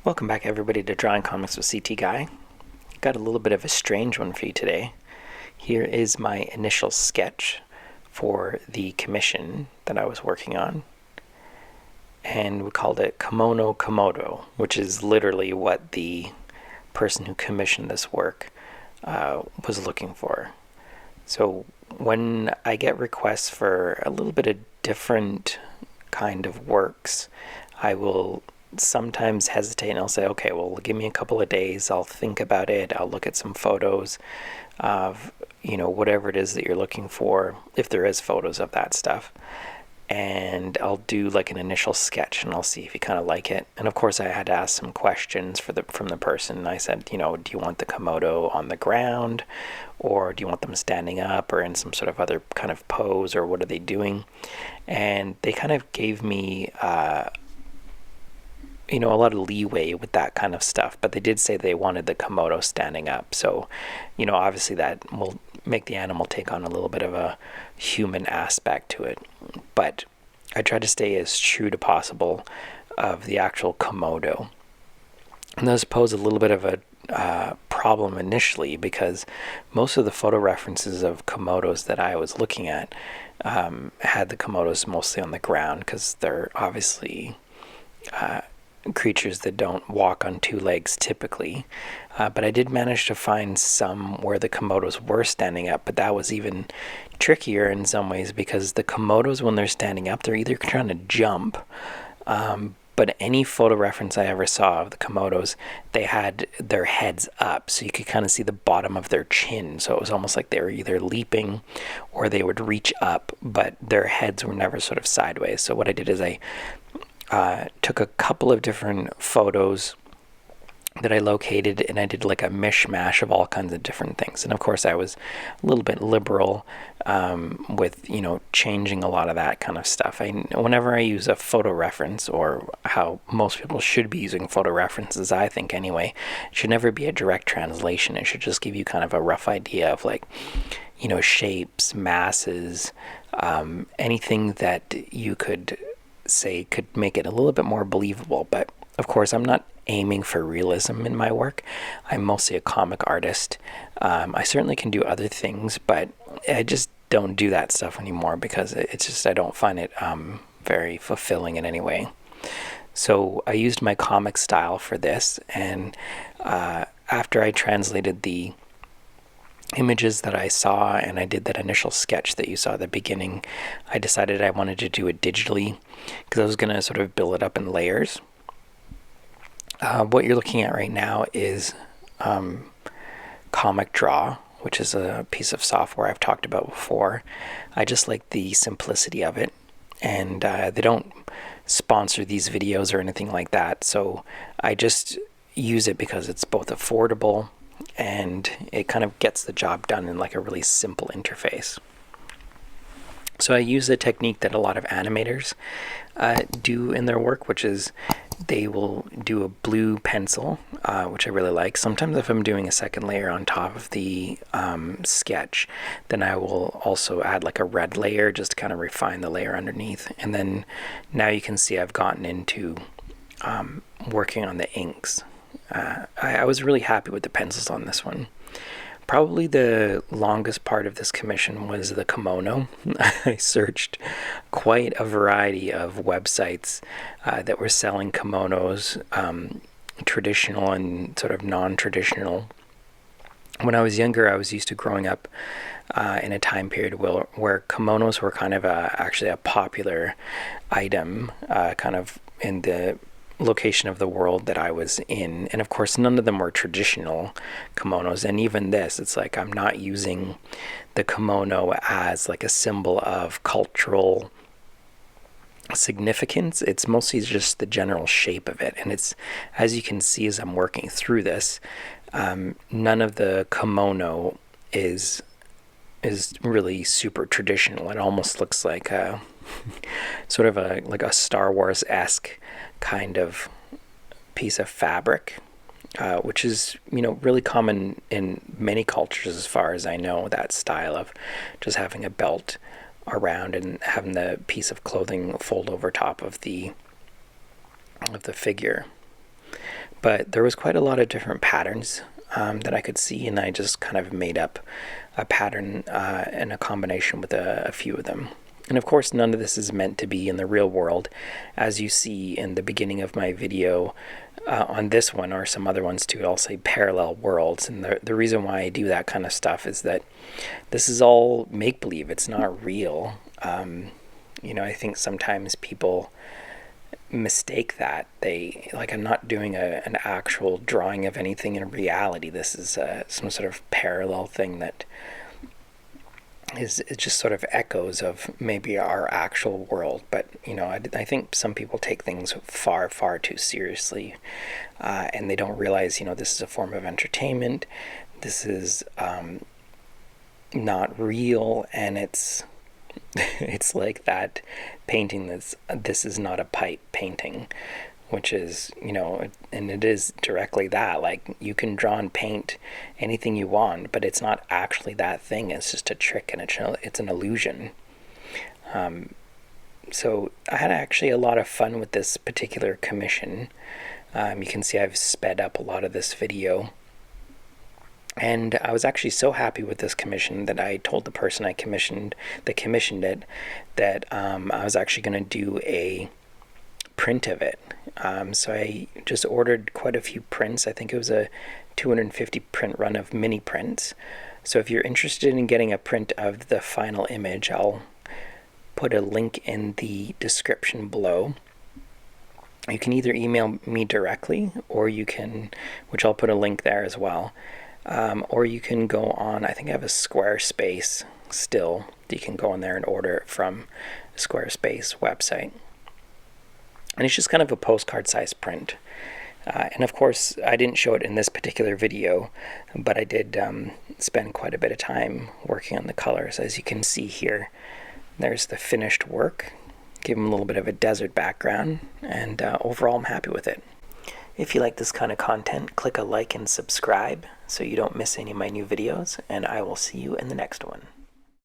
Welcome back everybody to Drawing Comics with CT Guy. Got a little bit of a strange one for you today. Here is my initial sketch for the commission that I was working on. And we called it Kimono Komodo, which is literally what the person who commissioned this work was looking for. So when I get requests for a little bit of different kind of works, I will sometimes hesitate and I'll say, okay, well, give me a couple of days. I'll think about it. I'll look at some photos of, whatever it is that you're looking for, if there is photos of that stuff. And I'll do like an initial sketch and I'll see if you kind of like it. And of course I had to ask some questions from the person. I said, do you want the Komodo on the ground, or do you want them standing up or in some sort of other kind of pose, or what are they doing? And they kind of gave me a lot of leeway with that kind of stuff, but they did say they wanted the Komodo standing up. So, obviously that will make the animal take on a little bit of a human aspect to it. But I try to stay as true to possible of the actual Komodo. And those pose a little bit of a problem initially, because most of the photo references of Komodos that I was looking at had the Komodos mostly on the ground, because they're obviously creatures that don't walk on two legs typically, but I did manage to find some where the Komodos were standing up, but that was even trickier in some ways, because the Komodos, when they're standing up, they're either trying to jump, but any photo reference I ever saw of the Komodos, they had their heads up, so you could kind of see the bottom of their chin, so it was almost like they were either leaping or they would reach up, but their heads were never sort of sideways. So what I did is I took a couple of different photos that I located, and I did like a mishmash of all kinds of different things. And of course I was a little bit liberal with changing a lot of that kind of stuff. Whenever I use a photo reference, or how most people should be using photo references, I think anyway, it should never be a direct translation. It should just give you kind of a rough idea of shapes, masses, anything that you could say could make it a little bit more believable. But of course I'm not aiming for realism in my work. I'm mostly a comic artist. I certainly can do other things, but I just don't do that stuff anymore, because it's just, I don't find it very fulfilling in any way. So I used my comic style for this, and after I translated the images that I saw and I did that initial sketch that you saw at the beginning, I decided I wanted to do it digitally, because I was going to sort of build it up in layers. What you're looking at right now is Comic Draw, which is a piece of software I've talked about before. I just like the simplicity of it, and they don't sponsor these videos or anything like that, so I just use it because it's both affordable and it kind of gets the job done in like a really simple interface. So I use a technique that a lot of animators do in their work, which is they will do a blue pencil, which I really like. Sometimes if I'm doing a second layer on top of the sketch, then I will also add like a red layer just to kind of refine the layer underneath. And then now you can see I've gotten into working on the inks. I was really happy with the pencils on this one. Probably the longest part of this commission was the kimono. I searched quite a variety of websites that were selling kimonos, traditional and sort of non-traditional. When I was younger, I was used to growing up in a time period where kimonos were kind of actually a popular item, kind of in the location of the world that I was in. And of course none of them were traditional kimonos, and even this, it's like I'm not using the kimono as like a symbol of cultural significance. It's mostly just the general shape of it, and it's, as you can see as I'm working through this, none of the kimono is really super traditional. It almost looks like a sort of a Star Wars-esque kind of piece of fabric, which is really common in many cultures as far as I know, that style of just having a belt around and having the piece of clothing fold over top of the figure. But there was quite a lot of different patterns that I could see, and I just kind of made up a pattern and a combination with a few of them. And of course, none of this is meant to be in the real world. As you see in the beginning of my video on this one, or some other ones too, I'll say parallel worlds. And the reason why I do that kind of stuff is that this is all make-believe. It's not real. I think sometimes people mistake that. I'm not doing an actual drawing of anything in reality. This is some sort of parallel thing that it just sort of echoes of maybe our actual world. But I think some people take things far too seriously, and they don't realize this is a form of entertainment. This is not real, and it's like that painting this is not a pipe painting, which is, and it is directly that. Like, you can draw and paint anything you want, but it's not actually that thing. It's just a trick, and it's an illusion. So I had actually a lot of fun with this particular commission. You can see I've sped up a lot of this video. And I was actually so happy with this commission that I told the person that commissioned it that I was actually going to do a print of it. So I just ordered quite a few prints. I think it was a 250 print run of mini prints. So if you're interested in getting a print of the final image, I'll put a link in the description below. You can either email me directly, or you can, which I'll put a link there as well, or you can go on, I think I have a Squarespace still. You can go on there and order it from the Squarespace website. And it's just kind of a postcard size print. And of course, I didn't show it in this particular video, but I did spend quite a bit of time working on the colors. As you can see here, there's the finished work. Give them a little bit of a desert background, and overall I'm happy with it. If you like this kind of content, click a like and subscribe so you don't miss any of my new videos, and I will see you in the next one.